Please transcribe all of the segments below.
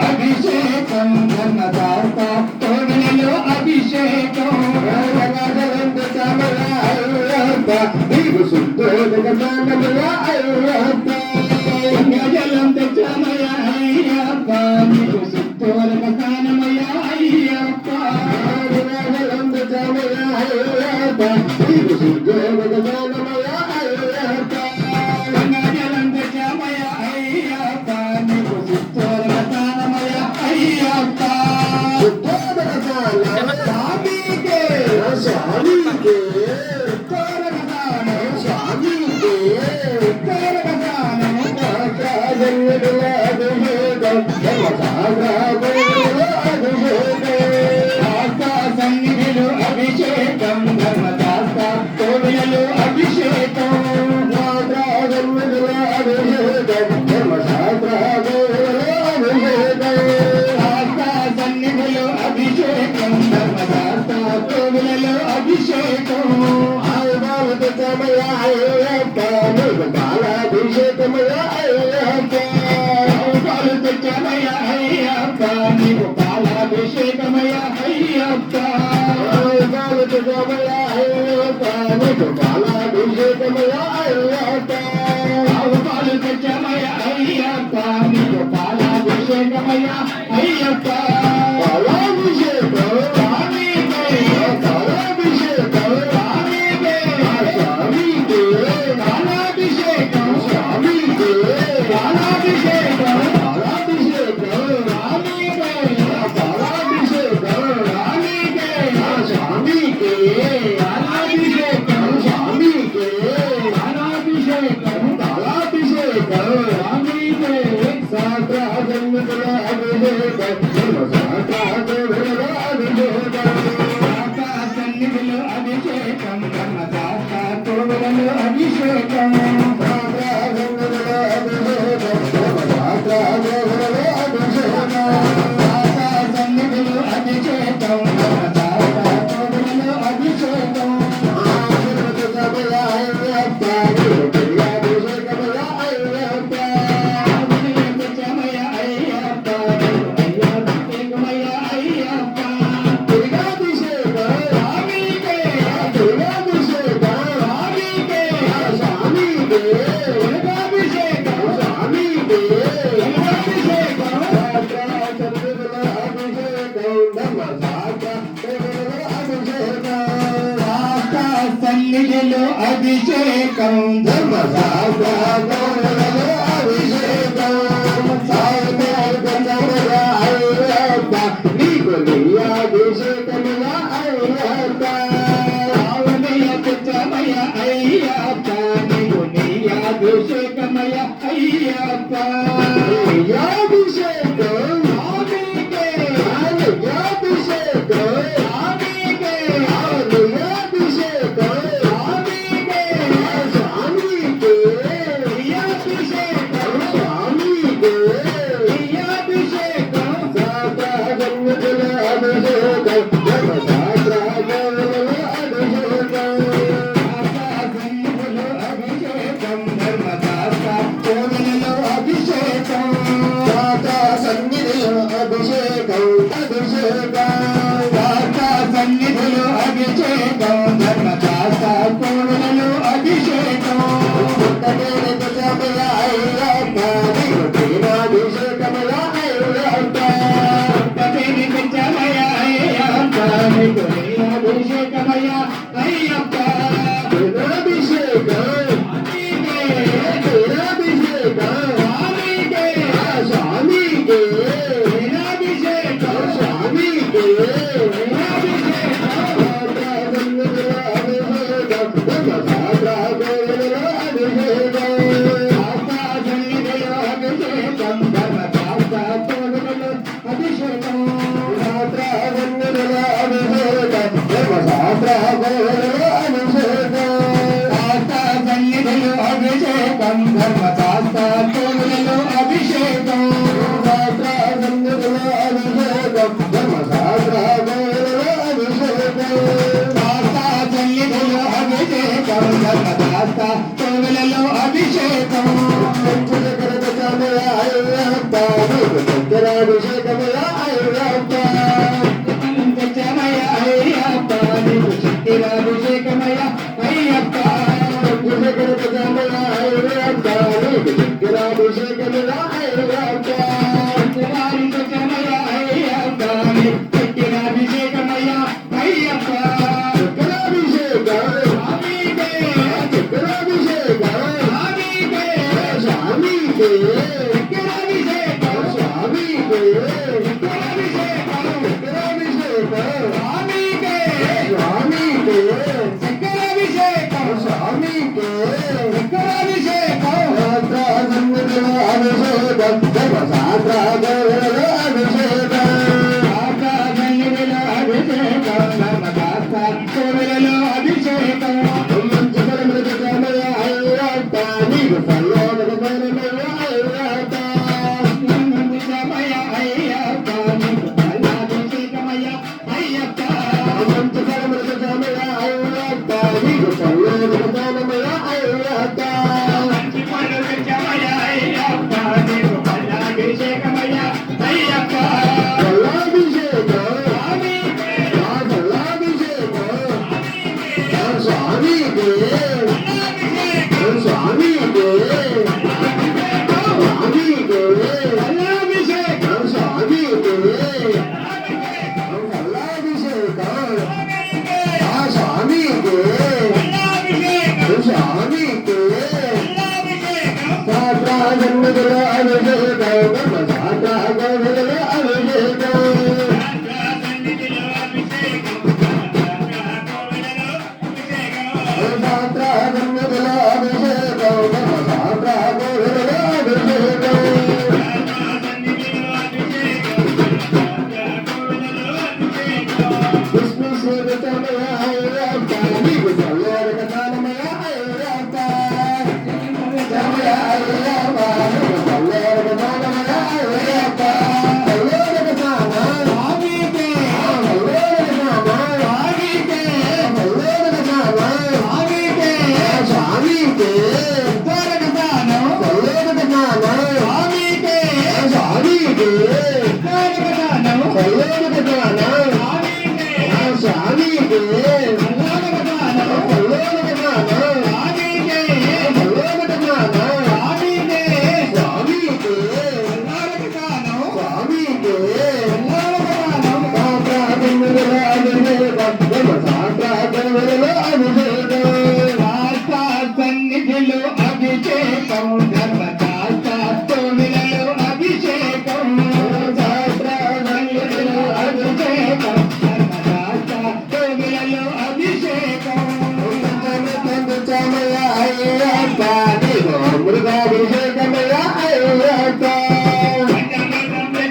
అభిషేకం ధర్మదాత తోడలలో అభిషేకం నీకు శుద్ధోదక స్నానముల అయ్యప్ప గజలం తెచ్చమయ అయ్యప్ప నీకు శుద్ధోదక స్నానమయ అయ్యప్ప గజలం తెచ్చమయ అయ్యప్ప నీకు శుద్ధోదక స్నానమయ అయ్యప్ప గజలం తెచ్చమయ అయ్యప్ప నీకు శుద్ధోదక స్నానమయ అయ్యప్ప శుద్ధోదక స్నానం స్వామికే స్వామికే సన్నిధిలో అభిషేకం ధర్మదాత కోవిలలో అభిషేకం సన్నిధిలో అభిషేకం ధర్మదాత కోవిలలో అభిషేకం బాలాభిషేకమయ అయ్యప్ప పాలు తెచ్చమయ అయ్యప్ప నీకు పాలాభిషేకమయ అయ్యప్ప పాలు తెచ్చమయ అయ్యప్ప నీకు పాలాభిషేకమయ అయ్యప్ప పాలు తెచ్చమయ అయ్యప్ప నీకు పాలాభిషేకమయ అయ్యప్ప పాలాభిషేకం సన్నిధిలో అభిషేకం ధర్మదాత తోడలలో అభిషేకం సన్నిధిలో అభిషేకం ధర్మదాత తోడలలో అభిషేకం సన్నిధిలో అభిషేకం ధర్మదాత అభిషేకం నీకు అభిషేకముల అయ్యప్ప తెచ్చమయ అయ్యప్ప నీకు అభిషేకమయ అయ్యప్ప అభిషేకం సన్నిధిలో అభిషేకం ధర్మదాత కోడలలో అభిషేకం అభిషేకమయ అయ్యప్ప అభిషేకమయ అయ్యప్ప అభిషేకం ధర్మదాత కోవిలలో అభిషేకం ధర్మశాస్త్ర అభిషేకం ధర్మశాస్త్ర కోవెలలో అభిషేకం అయ్యప్ప నీకు చక్రాభిషేకమయ అయ్యప్ప చమయ అయ్యప్ప నీకు చక్రాభిషేకమయ అయ్యప్ప చమయ అయ్యప్ప నీకు చక్రాభిషేకమయ అయ్యప్ప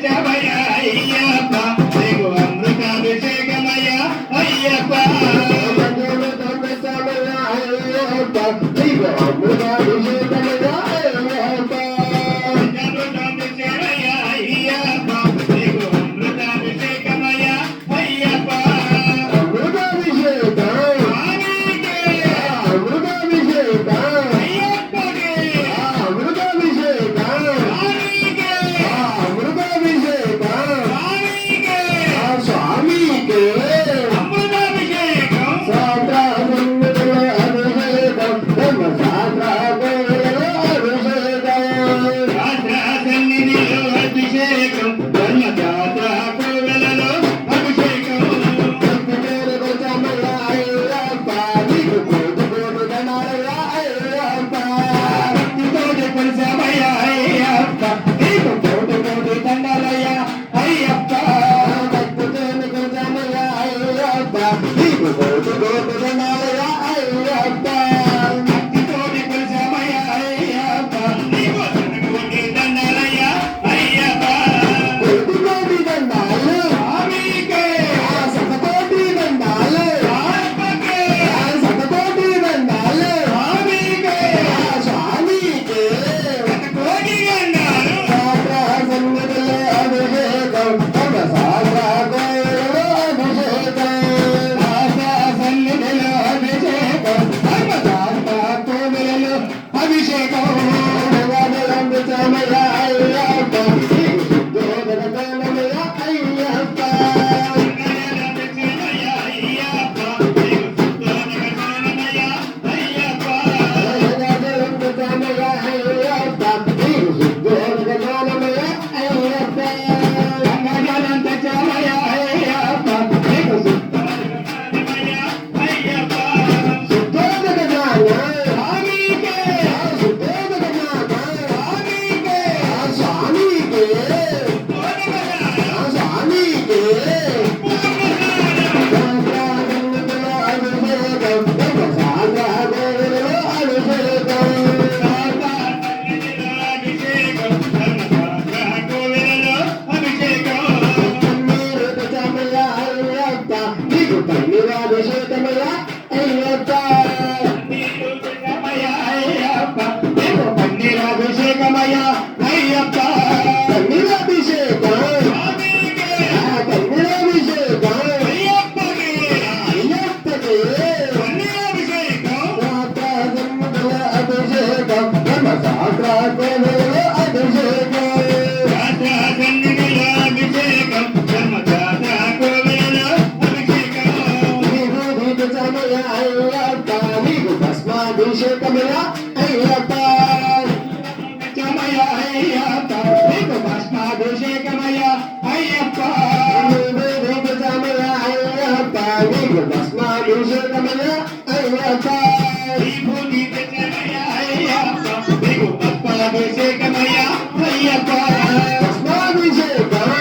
చమయ అయ్యప్ప నీకు చక్రాభిషేకమయ అయ్యప్ప అభిషేకం రామయ్య అయ్యప్ప శుద్ధోదకమయ్య అయ్యప్ప అభిషేకమయ్య అయ్యప్ప చమయ అయ్యప్ప నీకు భస్మాభిషేకమయ్య అయ్యప్ప చమయ అయ్యప్ప నీకు భస్మాభిషేకమయ్య అయ్యప్ప అయ్యప్ప నీకు భస్మాభిషేకమయ్య అయ్యప్ప భస్మాభిషేకం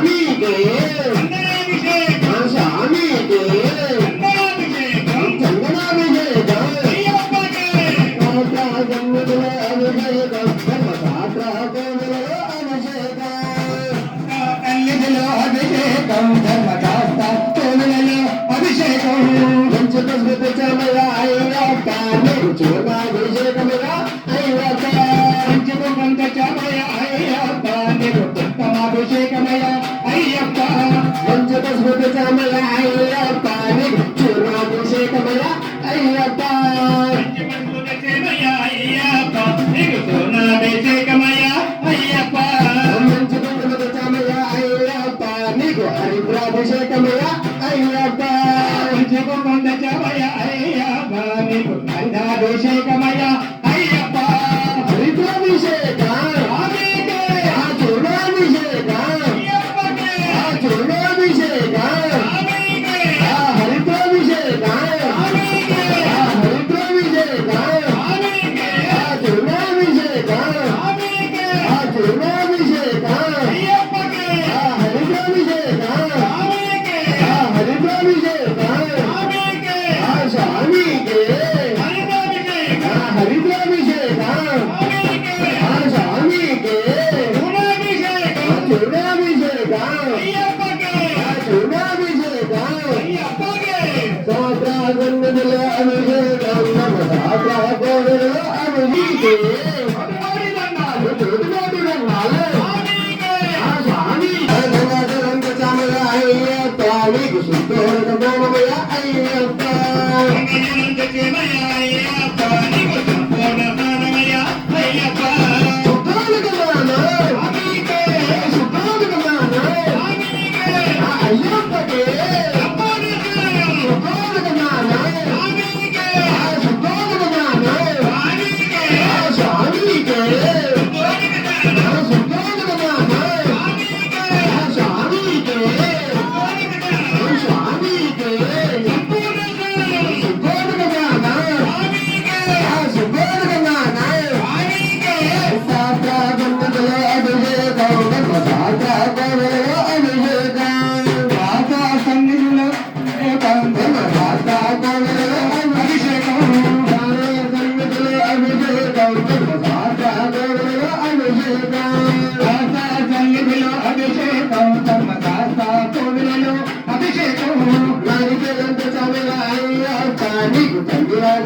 స్వామికే స్వామికే భస్మాభిషేకం అయ్యప్పకే హరిద్రాభిషేకమయ్య అయ్యప్ప కొండ చమయ అయ్యప్ప నీకు హరిద్రాభిషేకమయ్య అయ్యప్ప హరిద్రాభిషేక చూడాభిషేక చూడాభిషేక హరిద్రాభిషేక హరిద్రాభిషేక చూడాభిషేక చూడాభిషేక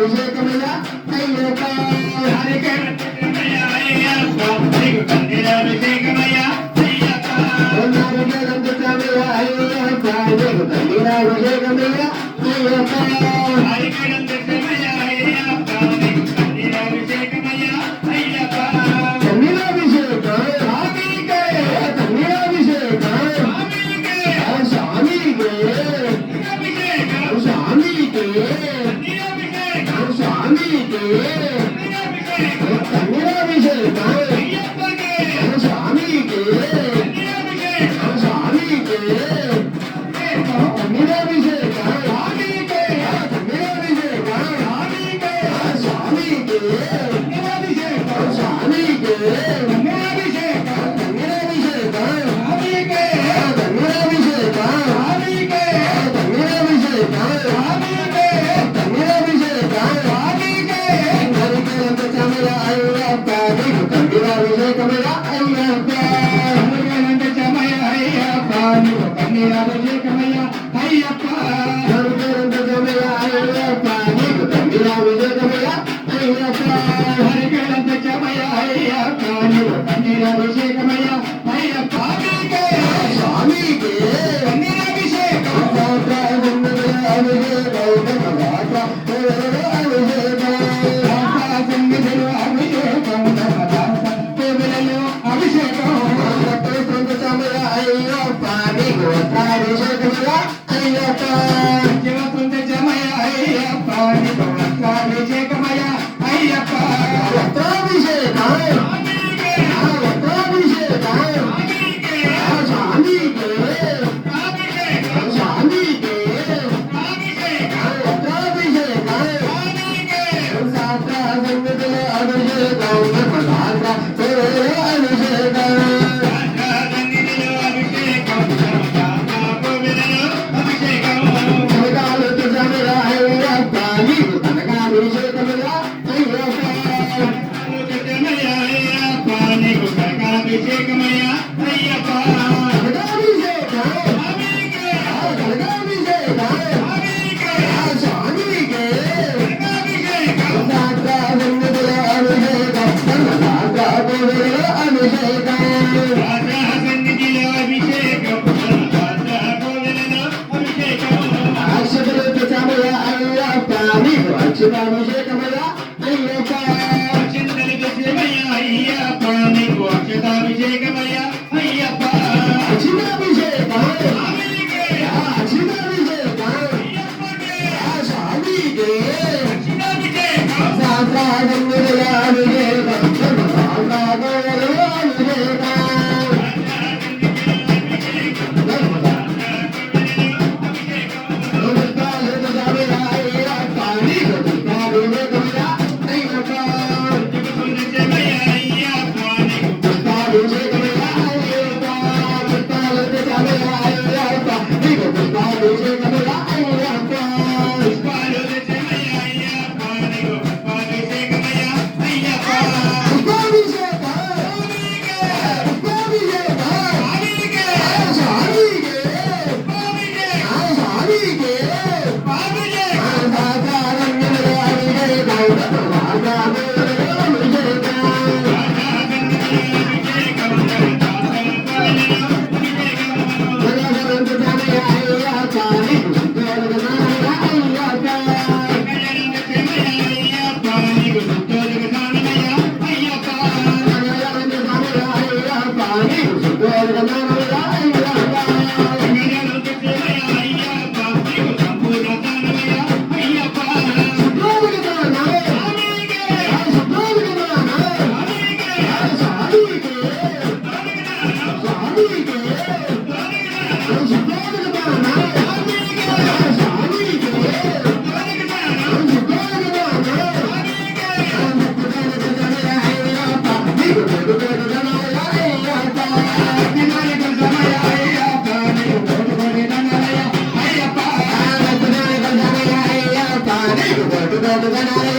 అభిషేకమయ్యా అయ్యప్ప హరికేలంతమయ్యా అయ్యప్ప నీకు కన్నీరాభిషేకమయ్యా అయ్యప్ప హరికేలంతమయ్యా అయ్యప్ప నీకు కన్నీరాభిషేకమయ్యా అయ్యప్ప హరికేలంతమయ్యా అయ్యప్ప నీకు కన్నీరాభిషేకమయ్యా అయ్యప్ప కన్నీరాభిషేకం స్వామికే కన్నీరాభిషేకం స్వామికే స్వామికే స్వామికే స్వామికే కన్నీరాభిషేకం అయ్యప్పకే స్వామికే స్వామికే కన్నీరాభిషేకం స్వామికే కన్నీరాభిషేకం స్వామికే స్వామికే కన్నీరాభిషేకం స్వామికే కన్నీరాభిషేకం కన్నీరాభిషేకం స్వామికే కన్నీరాభిషేకం స్వామికే కన్నీరాభిషేకం స్వామికే కన్నీరాభిషేకం స్వామికే హరికేలంతమయ్యా అయ్యప్ప నీకు కన్నీరాభిషేకమయ్యా అయ్యప్ప హరికేలంతమయ్యా అయ్యప్ప నీకు కన్నీరాభిషేకమయ్యా అయ్యప్ప హరికేలంతమయ్యా అయ్యప్ప నీకు కన్నీరాభిషేకమయ్యా అయ్యప్ప హరికేలంతమయ్యా అయ్యప్ప నీకు కన్నీరాభిషేకమయ్యా అయ్యప్ప స్వామికే కన్నీరాభిషేకం అభిషేకమయ్యా అయ్యప్ప అక్షతాభిషేకమయ్యా అయ్యప్ప అయ్యప్ప నీకు అక్షతాభిషేకమయ్యా అయ్యప్ప అక్షతాభిషేకం అక్షతాభిషేకం స్వామికే అక్షతాభిషేకం Bye.